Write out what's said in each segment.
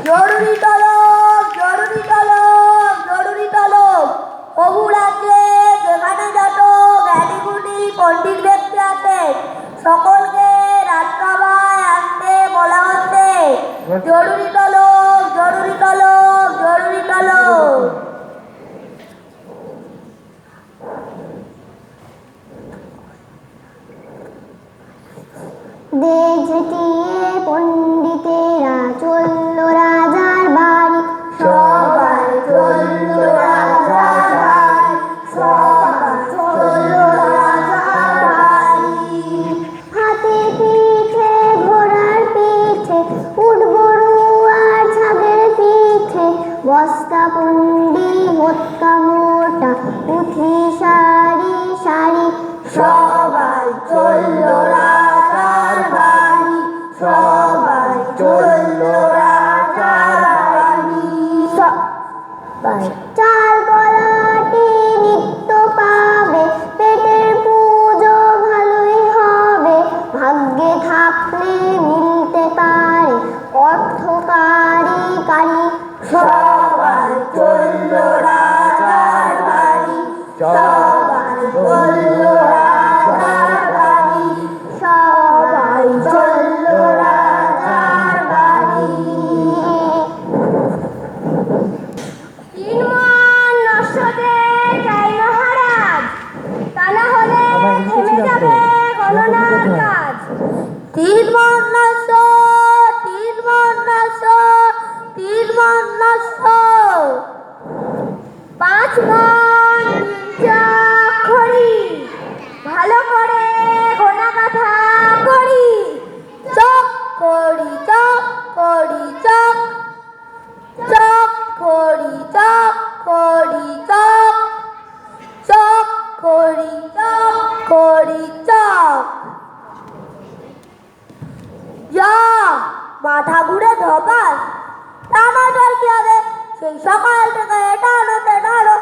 জরুরি তলব, জরুরি তলব, জরুরি তলব। বহু রাজ্যে যেখানে যত জ্ঞানীগুণী পণ্ডিত ব্যক্তি আছে সকলকে রাজসভায় আসতে বলা হচ্ছে। জরুরি তলব, জরুরি তলব, জরুরি তলব। দেশ ঝেঁটিয়ে পণ্ডিতেরা চলল রাজার বাড়ি, সবাই চলল রাজার বাড়ি, সবাই চলল রাজার বাড়ি। হাতে পিঠে ঘোড়ার পিঠে উট গরু আর ছাদের পিঠে, বস্তা পুন্ডি মোটকা মোটা পুঁথি সারি সারি, সবাই চলল রাজার বাড়ি, সবাই চলল রাজার বাড়ি। চাল কলাটি নিত্য পাবে, পেটের পুজো ভালোই হবে, ভাগ্যে থাকলে মিলতে পারে অর্থ কারি কারি। সবাই চলল রাজার বাড়ি, সবাই চলল রাজার বাড়ি, সবাই চলল রাজার বাড়ি। তিন মণ নস্যতে চাই মহারাজ, তা না হলে থেমে যাবে গণনার কাজ। তিন মণ নস্য, তিন মণ নস্য, তিন মণ নস্য। 5 মণ 3 চাক খড়ি, ভালো করে গোনা গাথা করি। চক করি, চক করি, চক, চক করি, চক করি, চক, চক করি, চক করি, চক। যা মাথা ঘুরে ধপাস, টানাটার কি হবে? সেই সকাল থেকে এটা আনো সেটা আনো,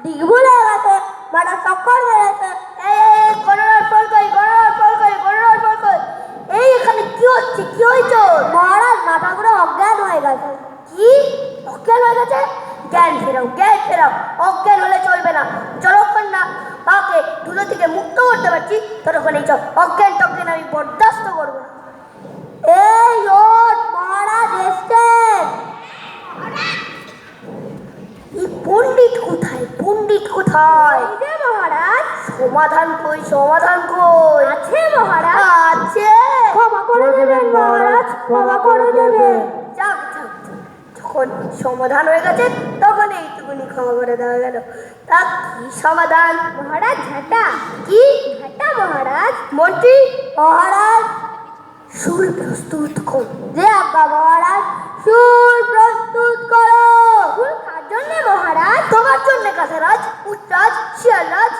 ডিগ ভুলে গেছে, মাথা চক্কর মেরেছে। এই গণনার ফল কই, গণনার ফল কই, গণনার ফল কই। এই এখানে কি হচ্ছে, কি হয়েছে? মহারাজ মাথা ঘুরে অজ্ঞান হয়ে গেছে। কি অজ্ঞান হয়ে গেছে? জ্ঞান ফেরাও, জ্ঞান ফেরাও। অজ্ঞান হলে চলবে না। যতক্ষণ না তাকে ধুলো থেকে মুক্ত করতে পারছি ততক্ষণ এই অজ্ঞান টজ্ঞান আমি বরদাস্ত করবো না। এই ওঠ, মহারাজ এসছেন। এই পণ্ডিত কোথায়, পণ্ডিত কোথায়? এই যে মহারাজ। সমাধান কই, সমাধান কই? আছে মহারাজ। আছে। ক্ষমা করে দেবেন মহারাজ, ক্ষমা করে দেবেন। যাক যাক, যখন সমাধান হয়ে গেছে তখন এইটুকুনি ক্ষমা করে দেওয়া গেল। তা কি সমাধান? মহারাজ ঝাঁটা। কি ঝাঁটা মহারাজ। মন্ত্রী মহারাজ, সুর প্রস্তুত করো। যে আজ্ঞা মহারাজ, সুর প্রস্তুত করো। ফুল কার জন্যে মহারাজ? তোমার জন্য কাছারাজ, উটরাজ, শিয়ালরাজ।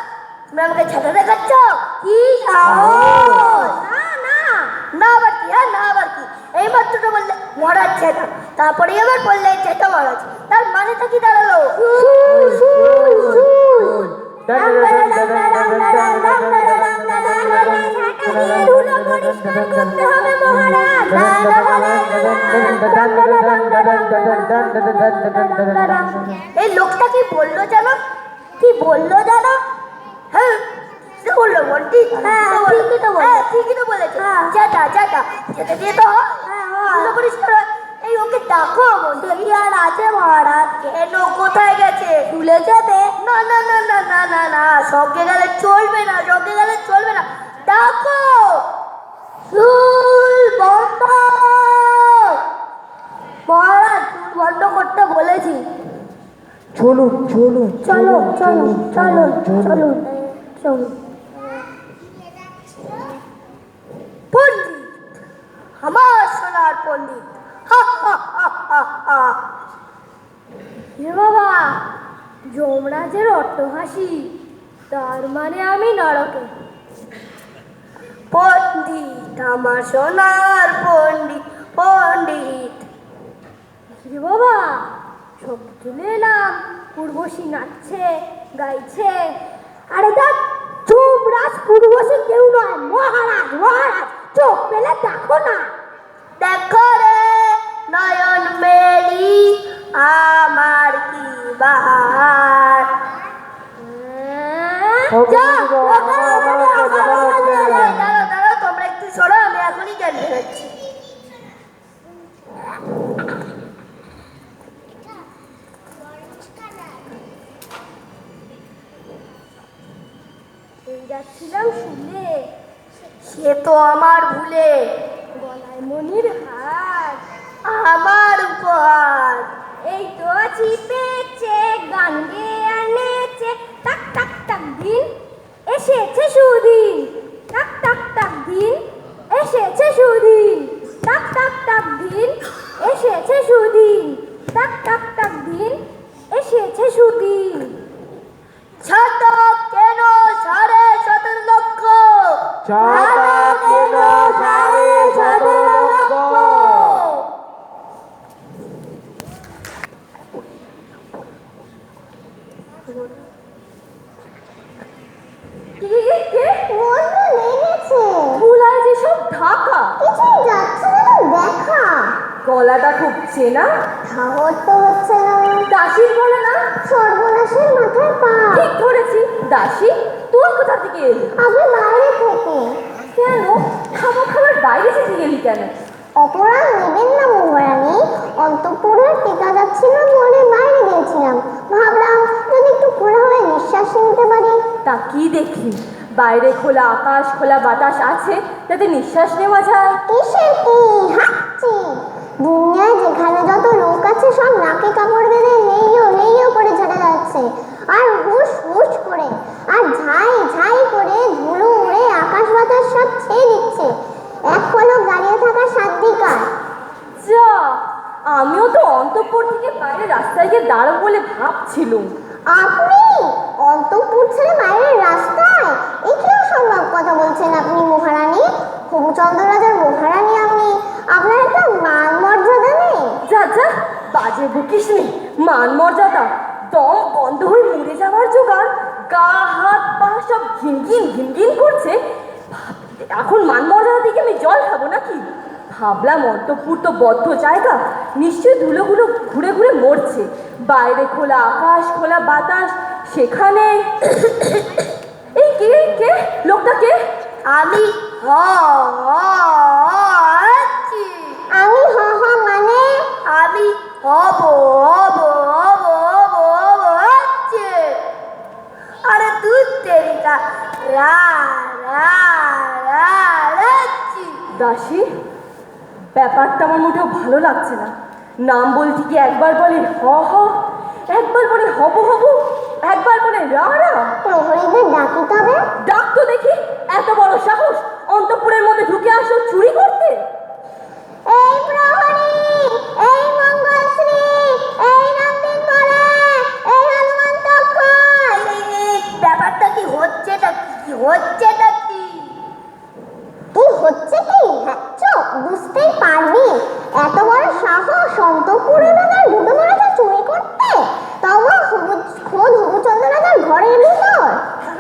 তুমি আমাকে ছেড়ে দেখাচ্ছ? কি সাহস! না না না আবার কি? হ্যাঁ না আবার কি? এই মাত্রটা বললে মহারাজ ছেটা, তারপরে আবার বললে ছেটা মহারাজ, তার মানেটা কি দাঁড়ালো? ধুলো পরিষ্কার করতে হবে মহারাজ। এই লোকটা কি বললো জানো? কি বললো জানো? হ্যাঁ সে বললো মন্ত্রী। হ্যাঁ, ঠিকই তো বলেছে। হ্যাঁ ঠিকই তো বলেছে। যেটা যেটা যেটা দিয়ে তো হয়, ধুলো পরিষ্কার হয়। এই ওকে ডাকো মন্ত্রী। আর আছে মহারাজ? কেন, কোথায় গেছে? ভুলে যাবে? না না না না না না না, সঙ্গে গেলে চলবে না, সঙ্গে গেলে চলবে না। ডাকো। চুল বন্ধ। মহারাজ চুল বন্ধ করতে বলেছি। চলুন চলুন চলো চলো চলো চলো চলো। পণ্ডিত, আমার সোনার পণ্ডিত। হা হা হা হা হা। হে বাবা, যমরাজের অট্টহাসি, তার মানে আমি নরকে। পণ্ডিত, আমার সোনার পণ্ডিত, পণ্ডিত। হে বাবা, সব চলে এলাম, পূর্বশী নাচছে গাইছে। আরে দেখ, যমরাজ পূর্বশী কেউ নয়, মহারাজ, মহারাজ। চোখ বলে দেখো না। দেখো রে নয়ন মেলি আমার কি বাহার। দাঁড়াও তোমরা একটু সরো, আমি এখনই জানতে যাচ্ছি। যাচ্ছিলাম শুনে, সে তো আমার ভুলে, গলায় মনির হার আমার উপহার। এই তো চিপেছে গান গেয়ে আনেছে, টাক টাক টাক দিন এসেছে সুদিন, টাক টাক টাক দিন এসেছে সুদিন, টাক টাক টাক দিন এসেছে সুদিন, টাক টাক টাক দিন এসেছে সুদিন। ছোট কেন 17.5 লক্ষ, ছাতা কেন 17.5 লক্ষ। গলাটা খুব চেনা, সাহস তো হচ্ছে না। দাসীর গলা না? সর্বনাশের মাথায় পা। ঠিক ধরেছি, দাসী। তুই কোথা থেকে এলি? আমি বাইরে থেকে। কেন খাবার বাইরে থেকে গেলি কেন? অপরাধ নেবেন না মহারানী, অন্তঃপুরে টিকা যাচ্ছিল বলে বাইরে গিয়েছিলাম। ভাবলাম যদি একটু খোলা হয়ে নিঃশ্বাস নিতে পারি। তা কি দেখলি? বাইরে খোলা আকাশ, খোলা বাতাস আছে, যাতে নিঃশ্বাস নেওয়া যায়। কিসের কি হাঁটছি? দুনিয়ায় যেখানে যত লোক আছে সব নাকে কাপড় বেঁধে নেইও নেইও করে ঝাড়া যাচ্ছে, আর হুশ হুশ করে, আর ঝাই ঝাই করে ধুলো উড়ে আকাশ বাতাস সব ছেয়ে দিচ্ছে। এক পলক দাঁড়িয়ে থাকা সাধ্বিকার। যা, আমিও তো অন্তঃপুর থেকে বাইরে রাস্তায় গিয়ে দাঁড়াবো বলে ভাবছিলুম। আপনি অন্তঃপুর ছেড়ে বাইরের রাস্তায়? এ কি অসম্ভব কথা বলছেন আপনি মহারানী? হবুচন্দ্র রাজার মহারানী আপনি, আপনার একটা মান মর্যাদা নেই? যা যা, বাজে বকিস নি। মান মর্যাদা দম বন্ধ হয়ে মরে যাওয়ার জোগাড়, গা হাত পা সব ঘিনঘিন ঘিনঘিন করছে। এখন মান মর্যাদা দিকে আমি জল খাবো নাকি? ভাবলাম অন্তঃপুর তো বদ্ধ জায়গা, নিশ্চয়ই ধুলোগুলো ঘুরে ঘুরে মরছে। বাইরে খোলা আকাশ, খোলা বাতাস, সেখানে এই কে কে লোকটা কে? আমি আমি হ হ মানে আমি হব হব হব হব হব হচ্ছে। আরে দুধ তেরিকা রা রা রা রাচ্ছি। দাসী, ব্যাপারটা আমার মোটেও ভালো লাগছে না। নাম বলছি কি একবার বলে হ হ, একবার বলে হব হব, একবার বলে রা রা। প্রহরীদের ডাকি তবে? ডাক তো দেখি, এত বড় সাহস অন্তঃপুরের মধ্যে ঢুকে আসো চুরি করতে। এই প্রহরী, এই মঙ্গলশ্রী, এই নন্দিন বলে, এই হনুমন্ত অক্ষয়। ব্যাপারটা কি হচ্ছেটা কি হচ্ছেটা কি? কি হচ্ছে কি? বুঝতেই পারবি, এত বড় সাহস অন্তঃপুরে রাজার ঢুকে পড়েছে চুরি করতে, তবে খোদ হবুচন্দ্র রাজার ঘরের ভিতর।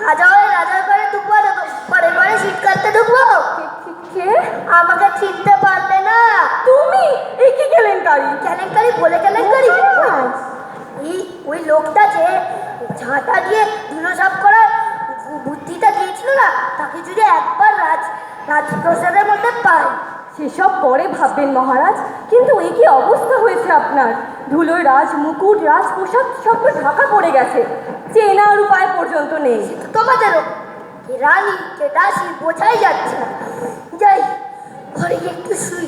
রাজার ঘরে ঢুকবো, পরে পরে শীত কাটতে ঢুকবো। কে? আমাকে চিনতে পারবে না তুমি? এই কি কেলেঙ্কারি? কেলেঙ্কারি বলে কেলেঙ্কারি? ওই লোকটা যে ঝাঁটা দিয়ে ধুলো সাফ করার বুদ্ধিটা দিয়েছিল না, তাকে যদি একবার রাজপ্রসাদের মধ্যে পাই। সেসব পরে ভাববেন মহারাজ, কিন্তু এই কি অবস্থা হয়েছে আপনার? ধুলোয় রাজ মুকুট, রাজ পোশাক সব তো ঢাকা পড়ে গেছে, চেনার উপায় পর্যন্ত নেই। তোমাদেরও কে রানী কে দাসী বোঝাই যাচ্ছে না। যাই ঘরে গিয়ে একটু শুই,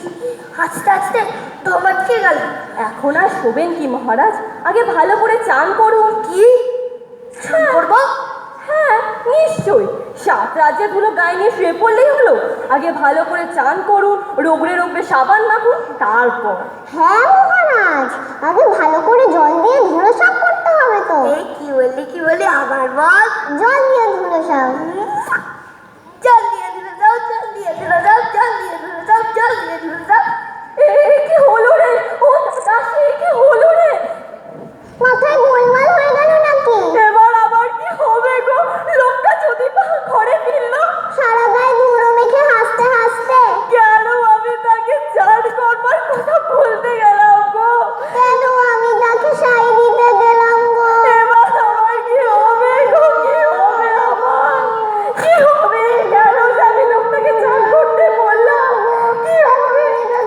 হাসতে হাসতে দম আটকে গেল। এখন আর শোবেন কি মহারাজ? আগে ভালো করে চান করুন। কি করবো? হ্যাঁ নিশ্চয়ই, 7 রাজ্যের ধুলো গায়ে নিয়ে শুয়ে পড়লেই হলো? আগে ভালো করে চান করুন, রোগড়ে রোগড়ে সাবান মাখুন, তারপর। হ্যাঁ মহারাজ, আগে ভালো করে জল দিয়ে ধুলো সাফ করতে হবে তো। এই কি বললি আবার বল। জল দিয়ে ধুলো সাফ।